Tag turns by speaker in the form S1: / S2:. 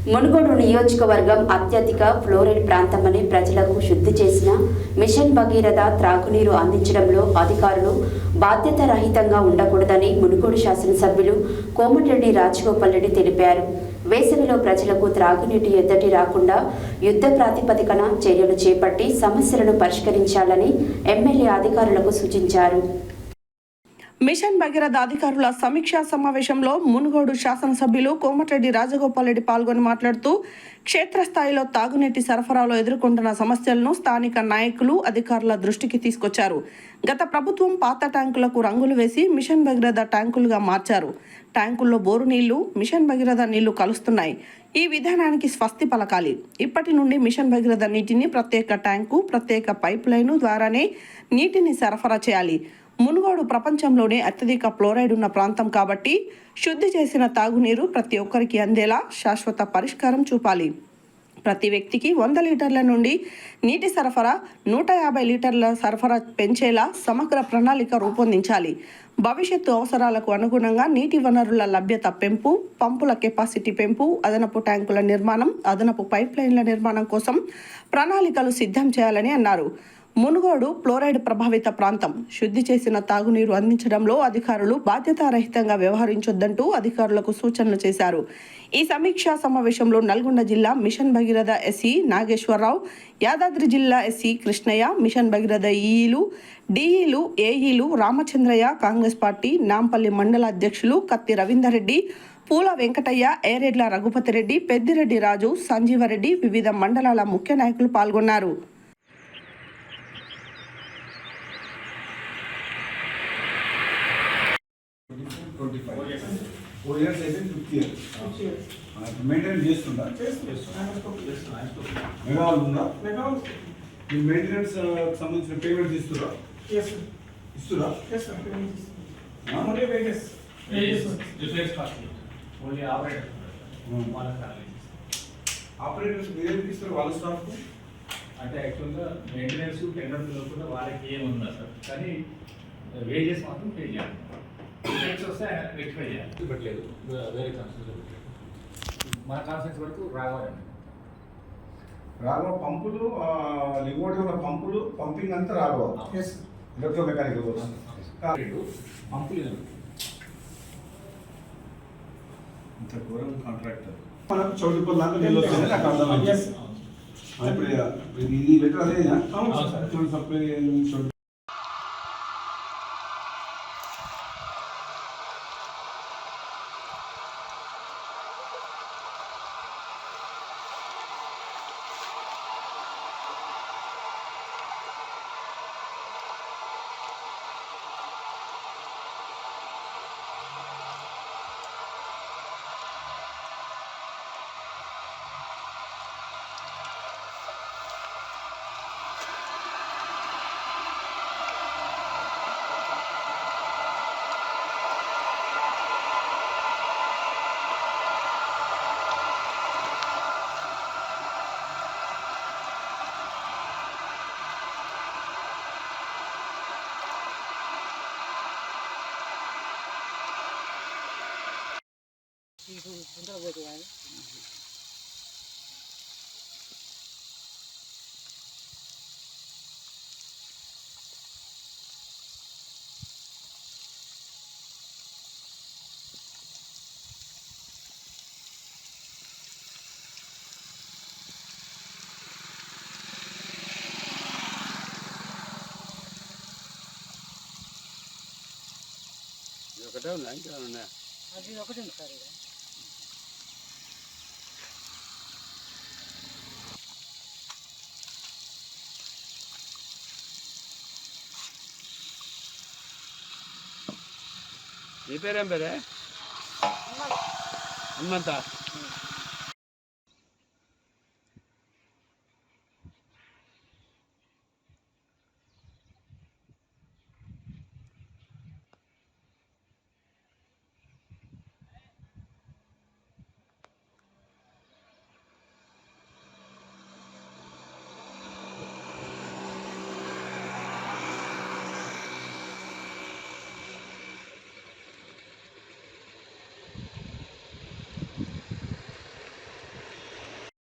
S1: మునుగోడు నియోజకవర్గం అత్యధిక ఫ్లోరైడ్ ప్రాంతమని ప్రజలకు శుద్ధి చేసిన మిషన్ భగీరథ త్రాగునీరు అందించడంలో అధికారులు బాధ్యత రహితంగా ఉండకూడదని మునుగోడు శాసనసభ్యులు కోమటిరెడ్డి రాజగోపాల్ రెడ్డి తెలిపారు. వేసవిలో ప్రజలకు త్రాగునీటి ఎద్దడి రాకుండా యుద్ధ ప్రాతిపదికన చర్యలు చేపట్టి సమస్యలను పరిష్కరించాలని ఎమ్మెల్యే అధికారులకు సూచించారు.
S2: మిషన్ భగీరథ అధికారుల సమీక్షా సమావేశంలో మునుగోడు శాసనసభ్యులు కోమటిరెడ్డి రాజగోపాల్ రెడ్డి పాల్గొని మాట్లాడుతూ క్షేత్రస్థాయిలో తాగునీటి సరఫరాలో ఎదుర్కొంటున్న సమస్యలను స్థానిక నాయకులు అధికారుల దృష్టికి తీసుకొచ్చారు. గత ప్రభుత్వం పాత ట్యాంకులకు రంగులు వేసి మిషన్ భగీరథ ట్యాంకులుగా మార్చారు. ట్యాంకుల్లో బోరు నీళ్లు, మిషన్ భగీరథ నీళ్లు కలుస్తున్నాయి. ఈ విధానానికి స్వస్తి పలకాలి. ఇప్పటి నుండి మిషన్ భగీరథ నీటిని ప్రత్యేక ట్యాంకు, ప్రత్యేక పైప్ లైను ద్వారానే నీటిని సరఫరా చేయాలి. మునుగోడు ప్రపంచంలోనే అత్యధిక ఫ్లోరైడ్ ఉన్న ప్రాంతం కాబట్టి శుద్ధి చేసిన తాగునీరు ప్రతి ఒక్కరికి అందేలా శాశ్వత పరిష్కారం చూపాలి. ప్రతి వ్యక్తికి 100 లీటర్ల నుండి నీటి సరఫరా 150 లీటర్ల సరఫరా పెంచేలా సమగ్ర ప్రణాళిక రూపొందించాలి. భవిష్యత్తు అవసరాలకు అనుగుణంగా నీటి వనరుల లభ్యత పెంపు, పంపుల కెపాసిటీ పెంపు, అదనపు ట్యాంకుల నిర్మాణం, అదనపు పైప్ లైన్ల నిర్మాణం కోసం ప్రణాళికలు సిద్ధం చేయాలని అన్నారు. మునుగోడు ఫ్లోరైడ్ ప్రభావిత ప్రాంతం. శుద్ధి చేసిన తాగునీరు అందించడంలో అధికారులు బాధ్యతారహితంగా వ్యవహరించొద్దంటూ అధికారులకు సూచనలు చేశారు. ఈ సమీక్షా సమావేశంలో నల్గొండ జిల్లా మిషన్ భగీరథ ఎస్ఈ నాగేశ్వరరావు, యాదాద్రి జిల్లా ఎస్ఈ కృష్ణయ్య, మిషన్ భగీరథ ఈఈలు, డిఈలు, ఏఈలు, రామచంద్రయ్య, కాంగ్రెస్ పార్టీ నాంపల్లి మండల అధ్యక్షులు కత్తి రవీందర్ రెడ్డి, పూల వెంకటయ్య, ఏరెడ్ల రఘుపతి రెడ్డి, పెద్దిరెడ్డి రాజు, సంజీవరెడ్డి, వివిధ మండలాల ముఖ్య నాయకులు పాల్గొన్నారు.
S3: మెయింటైన్ చేస్తుందా? మెగావాల్ ఉందా? మీ మెయింటెనెన్స్ సంబంధించిన పేమెంట్ ఇస్తురా? ఆపరేటర్స్ మీరు ఎందుకు ఇస్తారు వాళ్ళ స్టాఫ్?
S4: అంటే యాక్చువల్గా మెయింటెనెన్స్ టెండర్ కూడా వాళ్ళకి ఏముందా సార్, కానీ వేజెస్ మాత్రం పే చేయాలి. వస్తే రెక్టిఫై చేయాలి. పెట్టలేదు, వేరే కాన్స్టెన్స్ మన కాన్స్టెన్స్ వరకు రావాలండి.
S3: రాఘవ పంపులు, లివోడి ఉన్న పంపులు, పంపింగ్ అంతా రాఘవ ఎలక్ట్రో మెకానికల్
S4: పంపులు
S3: ఇంత ఘోరం కాంట్రాక్టర్ మనకు చౌటుపల్ దాకా నీళ్ళు వస్తాయని నాకు అర్థమైంది. ఇప్పుడు ఇది లెటర్ అదేనా? సప్లై చౌటు
S5: ఒకటే ఉందా? ఇంకా ఉన్నాయా?
S6: అది ఒకటి ఉంది సార్.
S5: నీ పేరేం పేరే? హనుమంత.